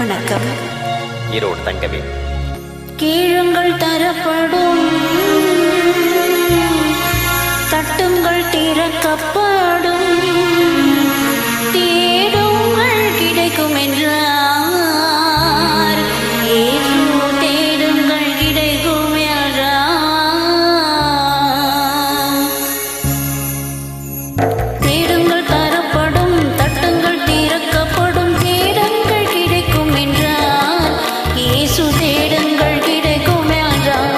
வணக்கம். ஈரோடு தங்கவே. கீழுங்கள் தரப்படும், தட்டுங்கள் திறக்கப்படும், தேடுங்கள் கிடைக்கும் என்றார். இயேசு தேடுங்கள் கிடைக்கும் என்றார். தேடுங்கள் தரப்படும், தட்டுங்கள் திறக்கப்படும், தேடுங்கள் கிடைக்கும் என்றார். இயேசு தேடுங்கள் கிடைக்கும் என்றார்.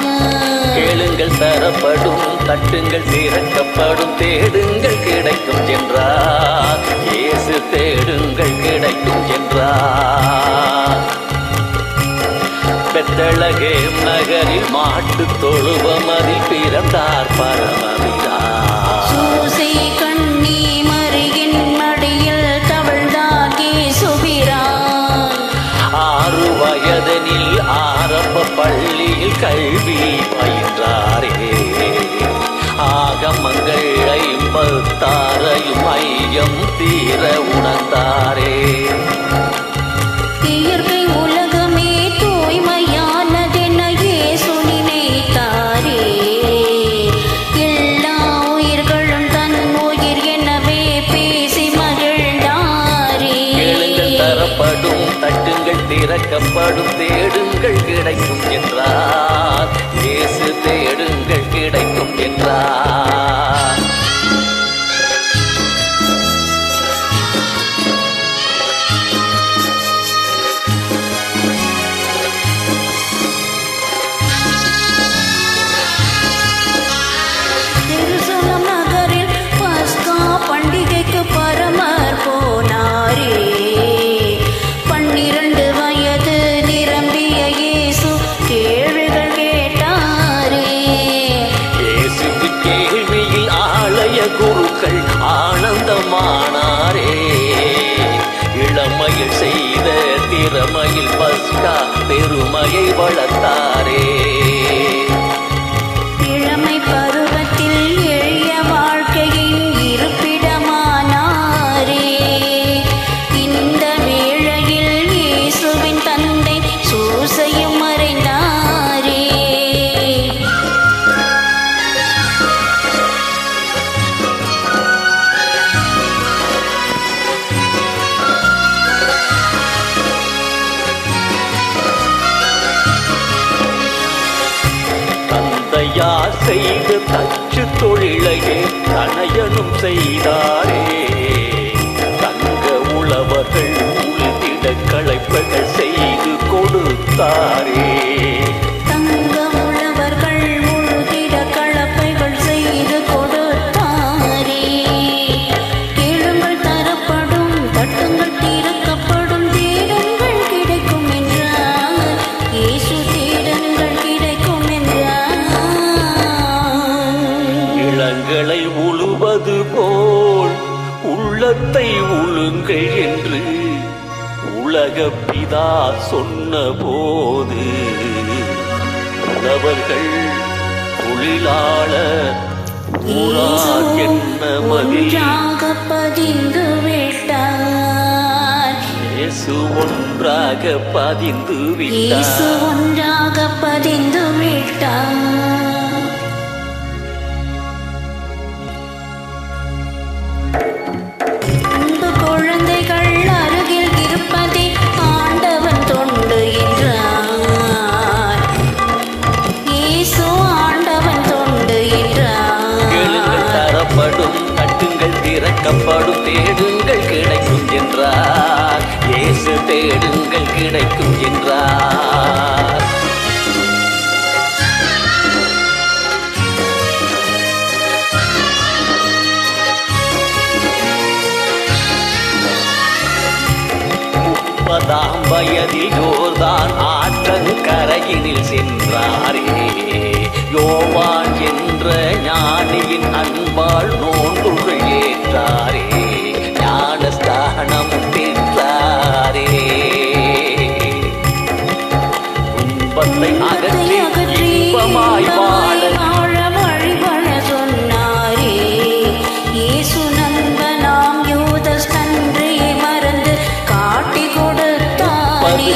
கேளுங்கள் தரப்படும், தட்டுங்கள் திறக்கப்படும், தேடுங்கள் கிடைக்கும் என்றார். இயேசு தேடுங்கள் கிடைக்கும் என்றார். பெத்தலகேம் நகரில் மாட்டு தொழுவமதில் பிறந்தார் பரமபிதா. சூசை கண்ணி மரியின் மடியில் தவழ்ந்தார் இயேசுபிரான். 6 வயதனில் ஆரம்ப பள்ளியில் கல்வி பயின்றாரே. ஆகமங்கள் 56 ஐயம் தீர உணர்ந்தாரே. இயற்கை உலகமே தூய்மையானதென இயேசு நினைத்தாரே. எல்லா உயிர்களும் தன் உயிர் எனவே பேசி மகிழ்ந்தாரே. கேளுங்கள் தரப்படும், தட்டுங்கள் திறக்கப்படும், தேடுங்கள் கிடைக்கும் என்றார். இயேசு தேடுங்கள் கிடைக்கும் என்றார். எருசலேம் நகரில் பஸ்கா பண்டிகைக்கு பரமர் போனாரே. 12 வயது நிரம்பிய இயேசு கேள்விகள் கேட்டாரே. இயேசுவின் கேள்வியில் ஆலய குருக்கள் ஆனந்தமானாரே. இளமையில் செய்த திறமையில் பஸ்கா பெருமையை வளர்த்தாரே. இளமை பருவத்தில் எளிய வாழ்க்கையின் இருப்பிடமானாரே. இந்த வேளையில் இயேசுவின் தந்தை சூசையும் மறைந்தாரே. தந்தையார் செய்த தச்சு தொழிலையே தனையனும் செய்தாரே. தங்க உழவர்கள் உழுதிட களைப்புகள் செய்து கொடுத்தாரே. தங்க உழவர்கள் உழுதிட கலப்பைகள் செய்து கொடுத்தாரே. கேளுங்கள் தரப்படும், தட்டுங்கள் திறக்கப்படும், தேடுங்கள் கிடைக்கும் என்றார். இயேசு தேடுங்கள் கிடைக்கும் என்றார். இளங்களை உழுவது போல் உள்ளத்தை உழுங்கள் என்று உலக பிதா சொன்ன போது உழவர்கள் தொழிலாளர் ஊரார் என்ன மதி. ஒன்றாக பதிந்து விட்டார். இயேசு ஒன்றாக பதிந்து இயேசு விட்டார். ஒன்றாக பதிந்து விட்டார். அன்பு குழந்தைகள் அருகில் இருப்பதே ஆண்டவன் தொண்டு என்றார். இயேசு ஆண்டவன் தொண்டு கேளுங்கள் என்றார். தரப்படும், தட்டுங்கள் திறக்கப்படும், தேடுங்கள் கிடைக்கும் என்றார். இயேசு தேடுங்கள் கிடைக்கும் என்றார். முப்பதாம் வயதில் யோர்தான் ஆற்றங்கரையினில் சென்றாரே. யோவான் என்ற ஞானியின் அன்பால் நோன்புகள் ஏற்றாரே. ஞானஸ்தானம் பெற்றாரே. துன்பத்தை அகற்றி இன்பமாய் வாழ வழிபட சொன்னாரே. இயேசு நண்பனாம் யூதஸ் தன்றையை மறந்து காட்டி கொடுத்தாரே.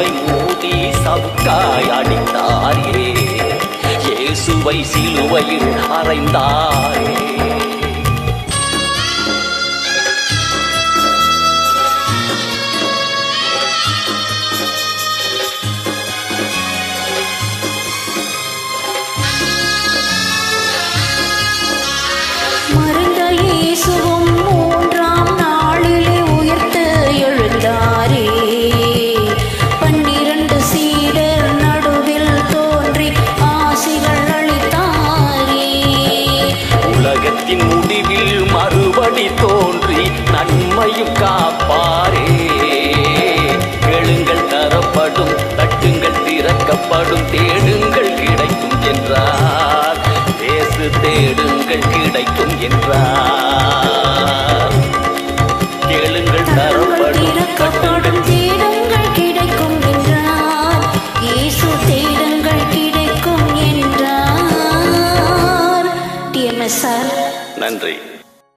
சிலுவை மூடி சவுக்காய் அடித்தாரே, இயேசுவை சிலுவையில் அறைந்தாரே. மறைந்த இயேசுவும் மூன்றாம் நாளிலே உயிர்த்து எழுந்தாரே. 12 சீடர் நடுவில் தோன்றி ஆசிகள் அளித்தாரே. உலகத்தின் முடிவில் மறுபடி தோன்றி நன்மையும் காப்பாரே. கேளுங்கள் தரப்படும், தட்டுங்கள் திறக்கப்படும், தேடுங்கள் கிடைக்கும் என்றார். இயேசு தேடுங்கள் கிடைக்கும் என்றார்.